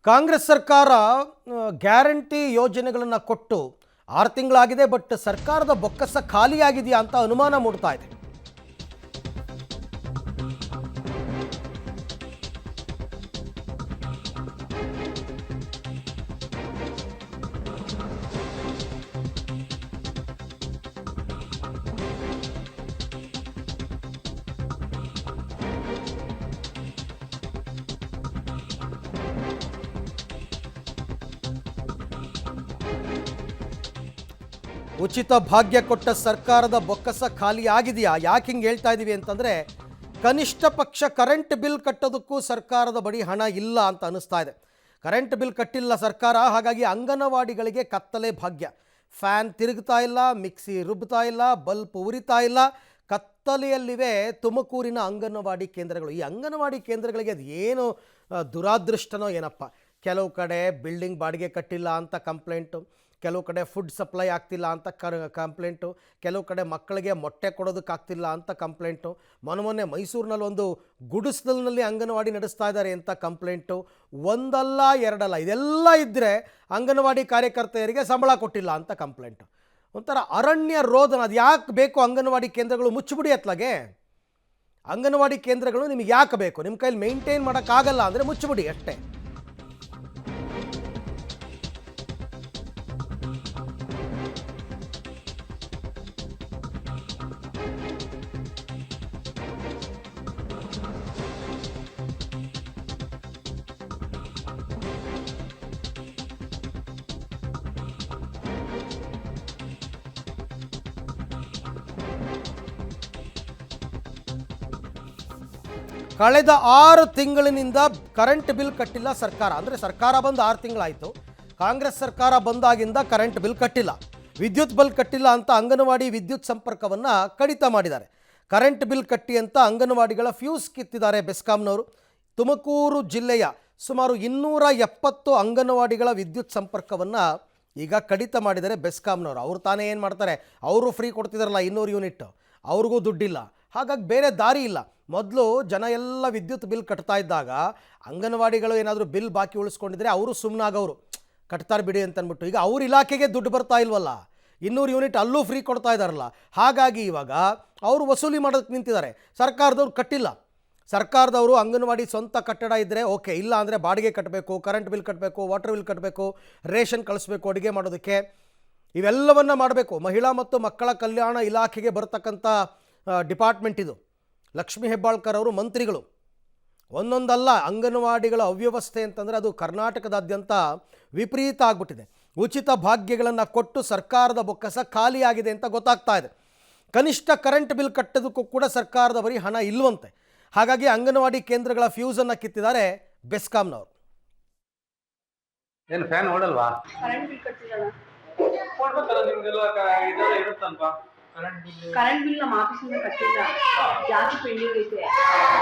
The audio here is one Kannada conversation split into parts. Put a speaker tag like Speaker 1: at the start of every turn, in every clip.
Speaker 1: ಕಾಂಗ್ರೆಸ್ ಸರ್ಕಾರ ಗ್ಯಾರಂಟಿ ಯೋಜನೆಗಳನ್ನು ಕೊಟ್ಟು 6 ತಿಂಗಳಾಗಿದೆ. ಬಟ್ ಸರ್ಕಾರದ ಬೊಕ್ಕಸ ಖಾಲಿಯಾಗಿದೆಯಾ ಅಂತ ಅನುಮಾನ ಮೂಡ್ತಾ ಇದೆ. ಉಚಿತ ಭಾಗ್ಯ ಕೊಟ್ಟ ಸರ್ಕಾರದ ಬೊಕ್ಕಸ ಖಾಲಿ ಆಗಿದೆಯಾ? ಯಾಕೆ ಹಿಂಗೆ ಹೇಳ್ತಾ ಇದ್ದೀವಿ ಅಂತಂದರೆ, ಕನಿಷ್ಠ ಪಕ್ಷ ಕರೆಂಟ್ ಬಿಲ್ ಕಟ್ಟೋದಕ್ಕೂ ಸರ್ಕಾರದ ಬಳಿ ಹಣ ಇಲ್ಲ ಅಂತ ಅನ್ನಿಸ್ತಾ ಇದೆ. ಕರೆಂಟ್ ಬಿಲ್ ಕಟ್ಟಿಲ್ಲ ಸರ್ಕಾರ, ಹಾಗಾಗಿ ಅಂಗನವಾಡಿಗಳಿಗೆ ಕತ್ತಲೆ ಭಾಗ್ಯ. ಫ್ಯಾನ್ ತಿರುಗ್ತಾ ಇಲ್ಲ, ಮಿಕ್ಸಿ ರುಬ್ತಾ ಇಲ್ಲ, ಬಲ್ಪ್ ಉರಿತಾ ಇಲ್ಲ. ಕತ್ತಲೆಯಲ್ಲಿವೆ ತುಮಕೂರಿನ ಅಂಗನವಾಡಿ ಕೇಂದ್ರಗಳು. ಈ ಅಂಗನವಾಡಿ ಕೇಂದ್ರಗಳಿಗೆ ಅದು ಏನು ದುರಾದೃಷ್ಟನೋ ಏನಪ್ಪ. ಕೆಲವು ಕಡೆ ಬಿಲ್ಡಿಂಗ್ ಬಾಡಿಗೆ ಕಟ್ಟಿಲ್ಲ ಅಂತ ಕಂಪ್ಲೇಂಟು, ಕೆಲವು ಕಡೆ ಫುಡ್ ಸಪ್ಲೈ ಆಗ್ತಿಲ್ಲ ಅಂತ ಕಂಪ್ಲೇಂಟು, ಕೆಲವು ಕಡೆ ಮಕ್ಕಳಿಗೆ ಮೊಟ್ಟೆ ಕೊಡೋದಕ್ಕಾಗ್ತಿಲ್ಲ ಅಂತ ಕಂಪ್ಲೇಂಟು, ಮೊನ್ನೆ ಮೈಸೂರಿನಲ್ಲಿ ಒಂದು ಗುಡಿಸಲಿನಲ್ಲಿ ಅಂಗನವಾಡಿ ನಡೆಸ್ತಾ ಇದ್ದಾರೆ ಅಂತ ಕಂಪ್ಲೇಂಟು. ಒಂದಲ್ಲ ಎರಡಲ್ಲ, ಇದೆಲ್ಲ ಇದ್ದರೆ ಅಂಗನವಾಡಿ ಕಾರ್ಯಕರ್ತೆಯರಿಗೆ ಸಂಬಳ ಕೊಟ್ಟಿಲ್ಲ ಅಂತ ಕಂಪ್ಲೇಂಟು. ಒಂಥರ ಅರಣ್ಯ ರೋದನ. ಅದು ಯಾಕೆ ಬೇಕು ಅಂಗನವಾಡಿ ಕೇಂದ್ರಗಳು? ಮುಚ್ಚಿಬಿಡಿ ಅತ್ಲಾಗೆ. ಅಂಗನವಾಡಿ ಕೇಂದ್ರಗಳು ನಿಮಗೆ ಯಾಕೆ ಬೇಕು? ನಿಮ್ಮ ಕೈಲಿ ಮೇಂಟೈನ್ ಮಾಡೋಕ್ಕಾಗಲ್ಲ ಅಂದರೆ ಮುಚ್ಚಿಬಿಡಿ ಅಷ್ಟೇ. ಕಳೆದ 6 ತಿಂಗಳಿನಿಂದ ಕರೆಂಟ್ ಬಿಲ್ ಕಟ್ಟಿಲ್ಲ ಸರ್ಕಾರ. ಅಂದರೆ ಸರ್ಕಾರ ಬಂದು 6 ತಿಂಗಳಾಯಿತು. ಕಾಂಗ್ರೆಸ್ ಸರ್ಕಾರ ಬಂದಾಗಿಂದ ಕರೆಂಟ್ ಬಿಲ್ ಕಟ್ಟಿಲ್ಲ, ವಿದ್ಯುತ್ ಬಿಲ್ ಕಟ್ಟಿಲ್ಲ ಅಂತ ಅಂಗನವಾಡಿ ವಿದ್ಯುತ್ ಸಂಪರ್ಕವನ್ನು ಕಡಿತ ಮಾಡಿದ್ದಾರೆ. ಕರೆಂಟ್ ಬಿಲ್ ಕಟ್ಟಿ ಅಂತ ಅಂಗನವಾಡಿಗಳ ಫ್ಯೂಸ್ ಕಿತ್ತಿದ್ದಾರೆ ಬೆಸ್ಕಾಂನವರು. ತುಮಕೂರು ಜಿಲ್ಲೆಯ ಸುಮಾರು 270 ಅಂಗನವಾಡಿಗಳ ವಿದ್ಯುತ್ ಸಂಪರ್ಕವನ್ನು ಈಗ ಕಡಿತ ಮಾಡಿದ್ದಾರೆ ಬೆಸ್ಕಾಂನವರು. ಅವರು ತಾನೇ ಏನು ಮಾಡ್ತಾರೆ, ಅವರು ಫ್ರೀ ಕೊಡ್ತಿದ್ದಾರಲ್ಲ 200 ಯೂನಿಟ್, ಅವ್ರಿಗೂ ದುಡ್ಡಿಲ್ಲ. ಹಾಗಾಗಿ ಬೇರೆ ದಾರಿ ಇಲ್ಲ. ಮೊದಲು ಜನ ಎಲ್ಲ ವಿದ್ಯುತ್ ಬಿಲ್ ಕಟ್ತಾ ಇದ್ದಾಗ ಅಂಗನವಾಡಿಗಳು ಏನಾದರೂ ಬಿಲ್ ಬಾಕಿ ಉಳಿಸ್ಕೊಂಡಿದ್ರೆ ಅವರು ಸುಮ್ಮನಾಗವರು, ಕಟ್ತಾರೆ ಬಿಡಿ ಅಂತಂದ್ಬಿಟ್ಟು. ಈಗ ಅವ್ರ ಇಲಾಖೆಗೆ ದುಡ್ಡು ಬರ್ತಾ ಇಲ್ವಲ್ಲ, 200 ಯೂನಿಟ್ ಅಲ್ಲೂ ಫ್ರೀ ಕೊಡ್ತಾ ಇದ್ದಾರಲ್ಲ. ಹಾಗಾಗಿ ಇವಾಗ ಅವರು ವಸೂಲಿ ಮಾಡೋದಕ್ಕೆ ನಿಂತಿದ್ದಾರೆ. ಸರ್ಕಾರದವ್ರು ಕಟ್ಟಿಲ್ಲ. ಸರ್ಕಾರದವರು ಅಂಗನವಾಡಿ ಸ್ವಂತ ಕಟ್ಟಡ ಇದ್ದರೆ ಓಕೆ, ಇಲ್ಲ ಅಂದರೆ ಬಾಡಿಗೆ ಕಟ್ಟಬೇಕು, ಕರೆಂಟ್ ಬಿಲ್ ಕಟ್ಟಬೇಕು, ವಾಟರ್ ಬಿಲ್ ಕಟ್ಟಬೇಕು, ರೇಷನ್ ಕಳಿಸ್ಬೇಕು ಅಡುಗೆ ಮಾಡೋದಕ್ಕೆ, ಇವೆಲ್ಲವನ್ನು ಮಾಡಬೇಕು. ಮಹಿಳಾ ಮತ್ತು ಮಕ್ಕಳ ಕಲ್ಯಾಣ ಇಲಾಖೆಗೆ ಬರ್ತಕ್ಕಂಥ ಡಿಪಾರ್ಟ್ಮೆಂಟ್ ಇದು. ಲಕ್ಷ್ಮೀ ಹೆಬ್ಬಾಳ್ಕರ್ ಅವರು ಮಂತ್ರಿಗಳು. ಒಂದೊಂದಲ್ಲ, ಅಂಗನವಾಡಿಗಳ ಅವ್ಯವಸ್ಥೆ ಅಂತಂದರೆ ಅದು ಕರ್ನಾಟಕದಾದ್ಯಂತ ವಿಪರೀತ ಆಗಿಬಿಟ್ಟಿದೆ. ಉಚಿತ ಭಾಗ್ಯಗಳನ್ನು ಕೊಟ್ಟು ಸರ್ಕಾರದ ಬೊಕ್ಕಸ ಖಾಲಿಯಾಗಿದೆ ಅಂತ ಗೊತ್ತಾಗ್ತಾ ಇದೆ. ಕನಿಷ್ಠ ಕರೆಂಟ್ ಬಿಲ್ ಕಟ್ಟೋದಕ್ಕೂ ಕೂಡ ಸರ್ಕಾರದ ಬರೀ ಹಣ ಇಲ್ವಂತೆ. ಹಾಗಾಗಿ ಅಂಗನವಾಡಿ ಕೇಂದ್ರಗಳ ಫ್ಯೂಸನ್ನು ಕಿತ್ತಿದ್ದಾರೆ ಬೆಸ್ಕಾಂನವರು.
Speaker 2: ಏನು ಫ್ಯಾನ್ ಓಡಲ್ವಾ?
Speaker 3: ಕರೆಂಟ್ ಬಿಲ್ ಕಟ್ಟಿರಲ್ಲ.
Speaker 2: ಕೊಡ್ಬೇಕಲ್ಲ ನಿಮ್ಗೆಲ್ಲ ಇದೆಲ್ಲ ಇರುತ್ತಲ್ವಾ?
Speaker 3: ಕರೆಂಟ್ ಬಿಲ್ ನಮ್ಮ ಆಫೀಸಿಂದ ಕಟ್ಟಿಲ್ಲ, ಜಾಸ್ತಿ ಪೆಂಡಿಂಗ್ ಐತೆ.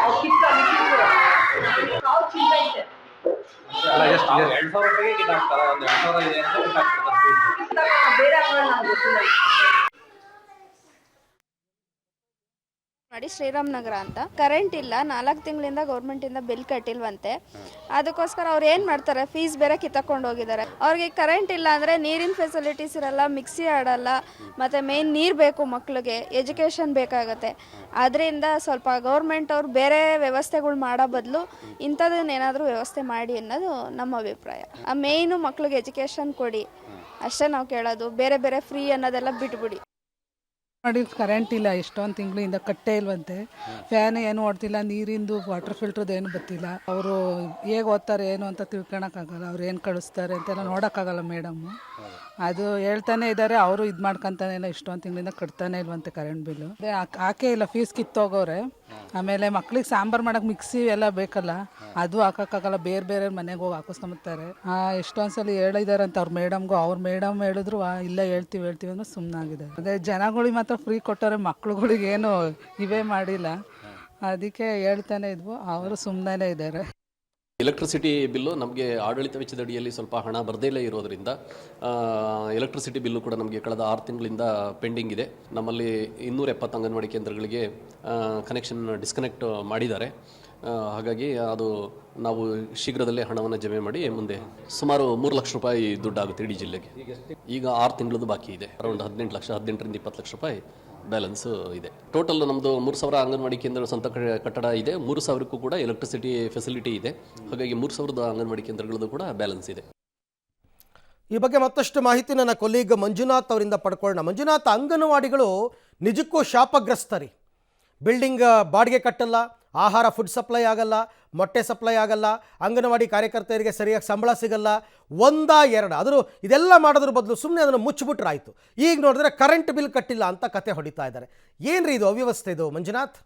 Speaker 3: ಅವ್ರು ಚಿಂತೆ ಐತೆ.
Speaker 2: ಅಲ್ಲ, ಎಷ್ಟು 2,000 ರೂಪಾಯಿಗೆ ಕಿಟ್ ಹಾಕ್ತಾರೆ. ಒಂದು 2,000 ಇದೆ ಅಂತ ಕಿಟ್ ಹಾಕ್ತಾರೆ.
Speaker 3: ಬೇರೆ ಹಾಕೋಣ ನಮ್ಗೆ ಗೊತ್ತಿಲ್ಲ.
Speaker 4: ನೋಡಿ, ಶ್ರೀರಾಮ್ ನಗರ ಅಂತ ಕರೆಂಟ್ ಇಲ್ಲ, 4 ತಿಂಗಳಿಂದ ಗೌರ್ಮೆಂಟಿಂದ ಬಿಲ್ ಕಟ್ಟಿಲ್ವಂತೆ. ಅದಕ್ಕೋಸ್ಕರ ಅವ್ರು ಏನು ಮಾಡ್ತಾರೆ, ಫೀಸ್ ಬೇರೆ ಕಿತ್ತಕೊಂಡು ಹೋಗಿದ್ದಾರೆ. ಅವ್ರಿಗೆ ಕರೆಂಟ್ ಇಲ್ಲ ಅಂದರೆ ನೀರಿನ ಫೆಸಿಲಿಟೀಸ್ ಇರಲ್ಲ, ಮಿಕ್ಸಿ ಆಡಲ್ಲ, ಮತ್ತು ಮೇನ್ ನೀರು ಬೇಕು, ಮಕ್ಕಳಿಗೆ ಎಜುಕೇಷನ್ ಬೇಕಾಗತ್ತೆ. ಅದರಿಂದ ಸ್ವಲ್ಪ ಗೌರ್ಮೆಂಟ್ ಅವ್ರು ಬೇರೆ ವ್ಯವಸ್ಥೆಗಳು ಮಾಡೋ ಬದಲು ಇಂಥದನ್ನೇನಾದರೂ ವ್ಯವಸ್ಥೆ ಮಾಡಿ ಅನ್ನೋದು ನಮ್ಮ ಅಭಿಪ್ರಾಯ. ಮೇಯ್ನು ಮಕ್ಳಿಗೆ ಎಜುಕೇಷನ್ ಕೊಡಿ ಅಷ್ಟೇ ನಾವು ಕೇಳೋದು. ಬೇರೆ ಬೇರೆ ಫ್ರೀ ಅನ್ನೋದೆಲ್ಲ ಬಿಟ್ಬಿಡಿ.
Speaker 5: ಮಾಡಿ ಕರೆಂಟ್ ಇಲ್ಲ, ಎಷ್ಟೊಂದು ತಿಂಗಳಿಂದ ಕಟ್ಟೇ ಇಲ್ವಂತೆ. ಫ್ಯಾನ್ ಏನು ಓಡ್ತಿಲ್ಲ, ನೀರಿಂದು ವಾಟರ್ ಫಿಲ್ಟ್ರದ್ದು ಏನು ಗೊತ್ತಿಲ್ಲ. ಅವರು ಹೇಗೆ ಓದ್ತಾರೆ ಏನು ಅಂತ ತಿಳ್ಕೊಳಕ್ಕಾಗಲ್ಲ, ಅವ್ರು ಏನು ಕಳಿಸ್ತಾರೆ ಅಂತೆಲ್ಲ ನೋಡೋಕ್ಕಾಗಲ್ಲ ಮೇಡಮ್ಮು. ಅದು ಹೇಳ್ತಾನೆ ಇದ್ದಾರೆ, ಅವರು ಇದು ಮಾಡ್ಕೊತಾನೆ ಇಲ್ಲ, ಇಷ್ಟೊಂದು ತಿಂಗಳಿಂದ ಕಟ್ತಾನೆ ಇಲ್ವಂತೆ ಕರೆಂಟ್ ಬಿಲ್ಲು. ಹಾಕೇ ಇಲ್ಲ, ಫೀಸ್ ಕಿತ್ತೋಗೋರೆ. ಆಮೇಲೆ ಮಕ್ಳಿಗೆ ಸಾಂಬಾರು ಮಾಡೋಕೆ ಮಿಕ್ಸಿ ಎಲ್ಲ ಬೇಕಲ್ಲ, ಅದು ಹಾಕೋಕ್ಕಾಗಲ್ಲ, ಬೇರೆ ಬೇರೆ ಮನೆಗೆ ಹೋಗಿ ಹಾಕಿಸ್ಕೊಂಬತ್ತಾರೆ. ಎಷ್ಟೊಂದ್ಸಲ ಹೇಳಿದಾರಂತ ಅವ್ರ ಮೇಡಮ್ಗೂ. ಅವ್ರ ಮೇಡಮ್ ಹೇಳಿದ್ರು ಇಲ್ಲ ಹೇಳ್ತೀವಿ ಅನ್ನೋ ಸುಮ್ಮನಾಗಿದೆ. ಅದೇ ಜನಗಳಿಗೆ ಮಾತ್ರ ಫ್ರೀ ಕೊಟ್ಟವ್ರೆ, ಮಕ್ಳುಗಳಿಗೆ ಏನು ಇವೇ ಮಾಡಿಲ್ಲ. ಅದಕ್ಕೆ ಹೇಳ್ತಾನೆ ಇದ್ವು, ಅವರು ಸುಮ್ಮನೆ ಇದ್ದಾರೆ.
Speaker 6: ಎಲೆಕ್ಟ್ರಿಸಿಟಿ ಬಿಲ್ಲು ನಮಗೆ ಆಡಳಿತ ವೆಚ್ಚದ ಅಡಿಯಲ್ಲಿ ಸ್ವಲ್ಪ ಹಣ ಬರದೇ ಇರೋದರಿಂದ ಎಲೆಕ್ಟ್ರಿಸಿಟಿ ಬಿಲ್ಲು ಕೂಡ ನಮಗೆ ಕಳೆದ 6 ತಿಂಗಳಿಂದ ಪೆಂಡಿಂಗ್ ಇದೆ. ನಮ್ಮಲ್ಲಿ 270 ಅಂಗನವಾಡಿ ಕೇಂದ್ರಗಳಿಗೆ ಕನೆಕ್ಷನ್ ಡಿಸ್ಕನೆಕ್ಟ್ ಮಾಡಿದ್ದಾರೆ. ಹಾಗಾಗಿ ಅದು ನಾವು ಶೀಘ್ರದಲ್ಲೇ ಹಣವನ್ನು ಜಮೆ ಮಾಡಿ ಮುಂದೆ ಸುಮಾರು 3 ಲಕ್ಷ ರೂಪಾಯಿ ದುಡ್ಡಾಗುತ್ತೆ ಇಡೀ ಜಿಲ್ಲೆಗೆ. ಈಗ 6 ತಿಂಗಳದ್ದು ಬಾಕಿ ಇದೆ. ಅರೌಂಡ್ 18 ಲಕ್ಷ, 18ರಿಂದ 20 ಲಕ್ಷ ರೂಪಾಯಿ ಬ್ಯಾಲೆನ್ಸ್ ಇದೆ. ಟೋಟಲ್ ನಮ್ಮದು 3,000 ಅಂಗನವಾಡಿ ಕೇಂದ್ರ ಸ್ವಂತ ಕಟ್ಟಡ ಇದೆ. 3,000ಕ್ಕೂ ಕೂಡ ಎಲೆಕ್ಟ್ರಿಸಿಟಿ ಫೆಸಿಲಿಟಿ ಇದೆ. ಹಾಗಾಗಿ 3,000 ಅಂಗನವಾಡಿ ಕೇಂದ್ರಗಳದ್ದು ಕೂಡ ಬ್ಯಾಲೆನ್ಸ್ ಇದೆ.
Speaker 1: ಈ ಬಗ್ಗೆ ಮತ್ತಷ್ಟು ಮಾಹಿತಿ ನನ್ನ ಕೊಲೀಗ್ ಮಂಜುನಾಥ್ ಅವರಿಂದ ಪಡ್ಕೊಳ್ಳೋಣ. ಮಂಜುನಾಥ್, ಅಂಗನವಾಡಿಗಳು ನಿಜಕ್ಕೂ ಶಾಪಗ್ರಸ್ತರಿ. ಬಿಲ್ಡಿಂಗ್ ಬಾಡಿಗೆ ಕಟ್ಟಲ್ಲ, ಆಹಾರ ಫುಡ್ ಸಪ್ಲೈ ಆಗಲ್ಲ, ಮೊಟ್ಟೆ ಸಪ್ಲೈ ಆಗಲ್ಲ, ಅಂಗನವಾಡಿ ಕಾರ್ಯಕರ್ತೆಯರಿಗೆ ಸರಿಯಾಗಿ ಸಂಬಳ ಸಿಗಲ್ಲ, ಎರಡ ಆದರೂ ಇದೆಲ್ಲ ಮಾಡೋದ್ರ ಬದಲು ಸುಮ್ಮನೆ ಅದನ್ನು ಮುಚ್ಚಿಬಿಟ್ರಾಯ್ತು. ಈಗ ನೋಡಿದ್ರೆ ಕರೆಂಟ್ ಬಿಲ್ ಕಟ್ಟಿಲ್ಲ ಅಂತ ಕತೆ ಹೊಡಿತಾ ಇದ್ದಾರೆ. ಏನ್ರಿ ಇದು ಅವ್ಯವಸ್ಥೆ ಇದು ಮಂಜುನಾಥ್?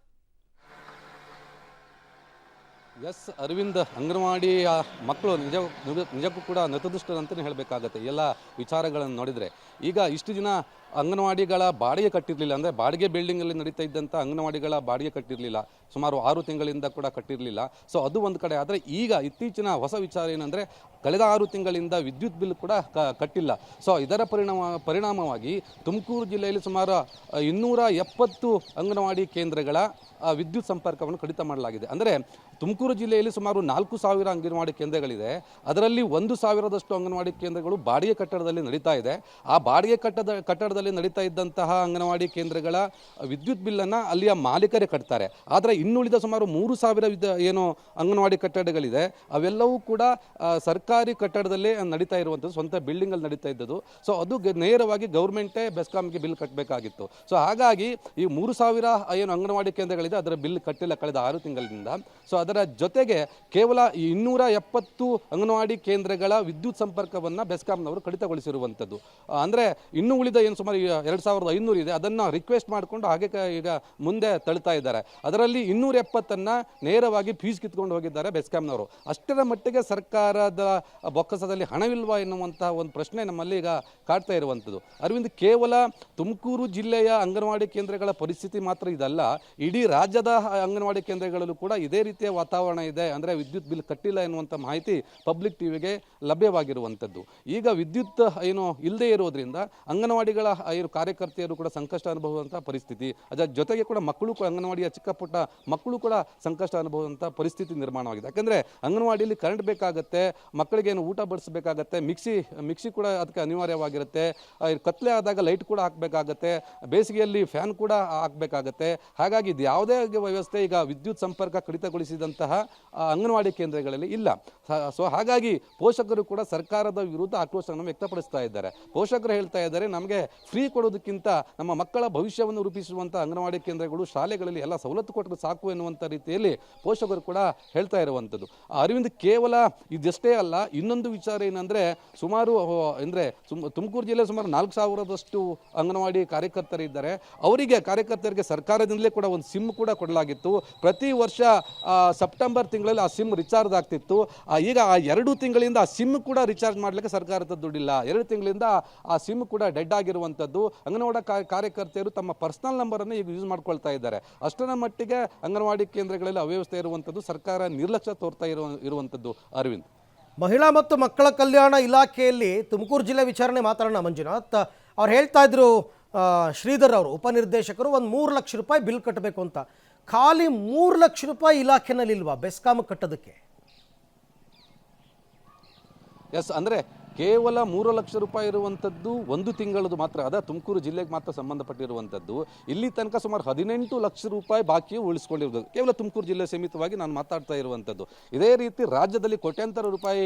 Speaker 7: ಎಸ್ ಅರವಿಂದ್, ಅಂಗನವಾಡಿಯ ಮಕ್ಕಳು ನಿಜಕ್ಕೂ ಕೂಡ ನತದೃಷ್ಟರು ಅಂತಲೇ ಹೇಳಬೇಕಾಗತ್ತೆ ಎಲ್ಲ ವಿಚಾರಗಳನ್ನು ನೋಡಿದರೆ. ಈಗ ಇಷ್ಟು ದಿನ ಅಂಗನವಾಡಿಗಳ ಬಾಡಿಗೆ ಕಟ್ಟಿರಲಿಲ್ಲ, ಅಂದರೆ ಬಾಡಿಗೆ ಬಿಲ್ಡಿಂಗಲ್ಲಿ ನಡೀತಾ ಇದ್ದಂಥ ಅಂಗನವಾಡಿಗಳ ಬಾಡಿಗೆ ಕಟ್ಟಿರಲಿಲ್ಲ, ಸುಮಾರು 6 ತಿಂಗಳಿಂದ ಕೂಡ ಕಟ್ಟಿರಲಿಲ್ಲ. ಸೊ ಅದು ಒಂದು ಕಡೆ. ಆದರೆ ಈಗ ಇತ್ತೀಚಿನ ಹೊಸ ವಿಚಾರ ಏನಂದರೆ ಕಳೆದ 6 ತಿಂಗಳಿಂದ ವಿದ್ಯುತ್ ಬಿಲ್ ಕೂಡ ಕಟ್ಟಿಲ್ಲ. ಸೊ ಇದರ ಪರಿಣಾಮವಾಗಿ ತುಮಕೂರು ಜಿಲ್ಲೆಯಲ್ಲಿ ಸುಮಾರು 270 ಅಂಗನವಾಡಿ ಕೇಂದ್ರಗಳ ವಿದ್ಯುತ್ ಸಂಪರ್ಕವನ್ನು ಕಡಿತ ಮಾಡಲಾಗಿದೆ. ಅಂದರೆ ತುಮಕೂರು ಜಿಲ್ಲೆಯಲ್ಲಿ ಸುಮಾರು 4,000 ಅಂಗನವಾಡಿ ಕೇಂದ್ರಗಳಿದೆ. ಅದರಲ್ಲಿ 1,000ದಷ್ಟು ಅಂಗನವಾಡಿ ಕೇಂದ್ರಗಳು ಬಾಡಿಗೆ ಕಟ್ಟಡದಲ್ಲಿ ನಡೀತಾ ಇದೆ. ಆ ಬಾಡಿಗೆ ಕಟ್ಟಡದಲ್ಲಿ ನಡೀತಾ ಇದ್ದಂತಹ ಅಂಗನವಾಡಿ ಕೇಂದ್ರಗಳ ವಿದ್ಯುತ್ ಬಿಲ್ಲನ್ನು ಅಲ್ಲಿಯ ಮಾಲೀಕರೇ ಕಟ್ತಾರೆ. ಆದರೆ ಇನ್ನುಳಿದ ಸುಮಾರು 3,000 ಏನು ಅಂಗನವಾಡಿ ಕಟ್ಟಡಗಳಿದೆ ಅವೆಲ್ಲವೂ ಕೂಡ ಸರ್ಕಾರಿ ಕಟ್ಟಡದಲ್ಲೇ ನಡೀತಾ ಇರುವಂಥದ್ದು, ಸ್ವಂತ ಬಿಲ್ಡಿಂಗಲ್ಲಿ ನಡೀತಾ ಇದ್ದದ್ದು. ಸೊ ಅದು ನೇರವಾಗಿ ಗೌರ್ಮೆಂಟೇ ಬೆಸ್ಕಾಂಗೆ ಬಿಲ್ ಕಟ್ಟಬೇಕಾಗಿತ್ತು. ಸೊ ಹಾಗಾಗಿ ಈ 3,000 ಏನು ಅಂಗನವಾಡಿ ಕೇಂದ್ರಗಳಿದೆ ಅದರ ಬಿಲ್ ಕಟ್ಟಿಲ್ಲ ಕಳೆದ 6 ತಿಂಗಳಿಂದ. ಸೊ ಅದರ ಜೊತೆಗೆ ಕೇವಲ 270 ಅಂಗನವಾಡಿ ಕೇಂದ್ರಗಳ ವಿದ್ಯುತ್ ಸಂಪರ್ಕವನ್ನು ಬೆಸ್ಕಾಂನವರು ಕಡಿತಗೊಳಿಸಿರುವಂಥದ್ದು. ಅಂದರೆ ಇನ್ನೂ ಉಳಿದ ಏನು ಸುಮಾರು 2,500 ಇದೆ ಅದನ್ನು ರಿಕ್ವೆಸ್ಟ್ ಮಾಡಿಕೊಂಡು ಹಾಗೆ ಈಗ ಮುಂದೆ ತಳ್ತಾ ಇದ್ದಾರೆ. ಅದರಲ್ಲಿ 270 ನೇರವಾಗಿ ಫೀಸ್ ಕಿತ್ಕೊಂಡು ಹೋಗಿದ್ದಾರೆ ಬೆಸ್ಕಾಂನವರು. ಅಷ್ಟರ ಮಟ್ಟಿಗೆ ಸರ್ಕಾರದ ಬೊಕ್ಕಸದಲ್ಲಿ ಹಣವಿಲ್ವಾ ಎನ್ನುವಂತಹ ಒಂದು ಪ್ರಶ್ನೆ ನಮ್ಮಲ್ಲಿ ಈಗ ಕಾಡ್ತಾ ಇರುವಂಥದ್ದು. ಅರವಿಂದ್, ಕೇವಲ ತುಮಕೂರು ಜಿಲ್ಲೆಯ ಅಂಗನವಾಡಿ ಕೇಂದ್ರಗಳ ಪರಿಸ್ಥಿತಿ ಮಾತ್ರ ಇದಲ್ಲ, ಇಡೀ ರಾಜ್ಯದ ಅಂಗನವಾಡಿ ಕೇಂದ್ರಗಳಲ್ಲೂ ಕೂಡ ಇದೇ ರೀತಿಯ ವಾತಾವರಣ ಇದೆ. ಅಂದರೆ ವಿದ್ಯುತ್ ಬಿಲ್ ಕಟ್ಟಿಲ್ಲ ಎನ್ನುವಂಥ ಮಾಹಿತಿ ಪಬ್ಲಿಕ್ ಟಿವಿಗೆ ಲಭ್ಯವಾಗಿರುವಂಥದ್ದು. ಈಗ ವಿದ್ಯುತ್ ಏನು ಇಲ್ಲದೆ ಇರೋದ್ರಿಂದ ಅಂಗನವಾಡಿಗಳ ಏನು ಕಾರ್ಯಕರ್ತೆಯರು ಕೂಡ ಸಂಕಷ್ಟ ಅನುಭವಿಸುವಂಥ ಪರಿಸ್ಥಿತಿ, ಅದರ ಜೊತೆಗೆ ಕೂಡ ಮಕ್ಕಳು ಕೂಡ ಅಂಗನವಾಡಿಯ ಚಿಕ್ಕ ಪುಟ್ಟ ಮಕ್ಕಳು ಕೂಡ ಸಂಕಷ್ಟ ಅನುಭವಿಸುವಂಥ ಪರಿಸ್ಥಿತಿ ನಿರ್ಮಾಣವಾಗಿದೆ. ಯಾಕಂದರೆ ಅಂಗನವಾಡಿಯಲ್ಲಿ ಕರೆಂಟ್ ಬೇಕಾಗುತ್ತೆ, ಮಕ್ಕಳಿಗೆ ಏನು ಊಟ ಬಡಿಸಬೇಕಾಗತ್ತೆ, ಮಿಕ್ಸಿ ಕೂಡ ಅದಕ್ಕೆ ಅನಿವಾರ್ಯವಾಗಿರುತ್ತೆ, ಕತ್ಲೆ ಆದಾಗ ಲೈಟ್ ಕೂಡ ಹಾಕಬೇಕಾಗತ್ತೆ, ಬೇಸಿಗೆಯಲ್ಲಿ ಫ್ಯಾನ್ ಕೂಡ ಹಾಕಬೇಕಾಗತ್ತೆ. ಹಾಗಾಗಿ ಇದು ಯಾವುದೇ ವ್ಯವಸ್ಥೆ ಈಗ ವಿದ್ಯುತ್ ಸಂಪರ್ಕ ಕಡಿತಗೊಳಿಸಿದಂತಹ ಅಂಗನವಾಡಿ ಕೇಂದ್ರಗಳಲ್ಲಿ ಇಲ್ಲ. ಸೊ ಹಾಗಾಗಿ ಪೋಷಕರು ಕೂಡ ಸರ್ಕಾರದ ವಿರುದ್ಧ ಆಕ್ರೋಶವನ್ನು ವ್ಯಕ್ತಪಡಿಸ್ತಾ ಇದ್ದಾರೆ. ಪೋಷಕರು ಹೇಳ್ತಾ ಇದ್ದಾರೆ, ನಮಗೆ ಫ್ರೀ ಕೊಡೋದಕ್ಕಿಂತ ನಮ್ಮ ಮಕ್ಕಳ ಭವಿಷ್ಯವನ್ನು ರೂಪಿಸುವಂಥ ಅಂಗನವಾಡಿ ಕೇಂದ್ರಗಳು, ಶಾಲೆಗಳಲ್ಲಿ ಎಲ್ಲ ಸವಲತ್ತು ಕೊಟ್ಟರೆ ಸಾಕು ಎನ್ನುವಂಥ ರೀತಿಯಲ್ಲಿ ಪೋಷಕರು ಕೂಡ ಹೇಳ್ತಾ ಇರುವಂಥದ್ದು. ಅರವಿಂದ್, ಕೇವಲ ಇದಷ್ಟೇ ಅಲ್ಲ, ಇನ್ನೊಂದು ವಿಚಾರ ಏನಂದರೆ ಸುಮಾರು ಅಂದರೆ ತುಮಕೂರು ಜಿಲ್ಲೆ ಸುಮಾರು 4,000ದಷ್ಟು ಅಂಗನವಾಡಿ ಕಾರ್ಯಕರ್ತರಿದ್ದಾರೆ. ಕಾರ್ಯಕರ್ತರಿಗೆ ಸರ್ಕಾರದಿಂದಲೇ ಕೂಡ ಒಂದು ಸಿಮ್ ಕೂಡ ಕೊಡಲಾಗಿತ್ತು. ಪ್ರತಿ ವರ್ಷ ಸೆಪ್ಟೆಂಬರ್ ತಿಂಗಳಲ್ಲಿ ಆ ಸಿಮ್ ರಿಚಾರ್ಜ್ ಆಗ್ತಿತ್ತು. ಈಗ ಆ 2 ತಿಂಗಳಿಂದ ಆ ಸಿಮ್ ಕೂಡ ರಿಚಾರ್ಜ್ ಮಾಡಲಿಕ್ಕೆ ಸರ್ಕಾರದ ದುಡ್ಡಿಲ್ಲ. 2 ತಿಂಗಳಿಂದ ಆ ಸಿಮ್ ಕೂಡ ಡೆಡ್ ಆಗಿರುವಂಥದ್ದು. ಅಂಗನವಾಡಿ ಕಾರ್ಯಕರ್ತೆಯರು ತಮ್ಮ ಪರ್ಸನಲ್ ನಂಬರನ್ನು ಈಗ ಯೂಸ್ ಮಾಡ್ಕೊಳ್ತಾ ಇದ್ದಾರೆ. ಅಷ್ಟರ ಮಟ್ಟಿಗೆ ಅಂಗನವಾಡಿ ಕೇಂದ್ರಗಳಲ್ಲಿ ಅವ್ಯವಸ್ಥೆ ಇರುವಂಥದ್ದು, ಸರ್ಕಾರ ನಿರ್ಲಕ್ಷ್ಯ ತೋರ್ತಾ ಇರುವಂಥದ್ದು. ಅರವಿಂದ್,
Speaker 1: ಮಹಿಳಾ ಮತ್ತು ಮಕ್ಕಳ ಕಲ್ಯಾಣ ಇಲಾಖೆಯಲ್ಲಿ ತುಮಕೂರು ಜಿಲ್ಲೆ ವಿಚಾರಣೆ ಮಾತಾಡೋಣ ಮಂಜುನಾಥ್. ಅವ್ರು ಹೇಳ್ತಾ ಇದ್ರು, ಶ್ರೀಧರ್ ಅವರು ಉಪನಿರ್ದೇಶಕರು, ಒಂದು 3 ಲಕ್ಷ ರೂಪಾಯಿ ಬಿಲ್ ಕಟ್ಟಬೇಕು ಅಂತ. ಖಾಲಿ 3 ಲಕ್ಷ ರೂಪಾಯಿ ಇಲಾಖೆನಲ್ಲಿ ಇಲ್ವಾ ಬೆಸ್ಕಾಮ್ ಕಟ್ಟೋದಕ್ಕೆ?
Speaker 7: ಎಸ್, ಅಂದರೆ ಕೇವಲ 3 ಲಕ್ಷ ರೂಪಾಯಿ ಇರುವಂಥದ್ದು 1 ತಿಂಗಳದು ಮಾತ್ರ. ಅದ ತುಮಕೂರು ಜಿಲ್ಲೆಗೆ ಮಾತ್ರ ಸಂಬಂಧಪಟ್ಟಿರುವಂಥದ್ದು. ಇಲ್ಲಿ ತನಕ ಸುಮಾರು 18 ಲಕ್ಷ ರೂಪಾಯಿ ಬಾಕಿ ಉಳಿಸ್ಕೊಂಡಿರೋದು ಕೇವಲ ತುಮಕೂರು ಜಿಲ್ಲೆ ಸೀಮಿತವಾಗಿ ನಾನು ಮಾತಾಡ್ತಾ ಇರುವಂಥದ್ದು. ಇದೇ ರೀತಿ ರಾಜ್ಯದಲ್ಲಿ ಕೋಟ್ಯಾಂತರ ರೂಪಾಯಿ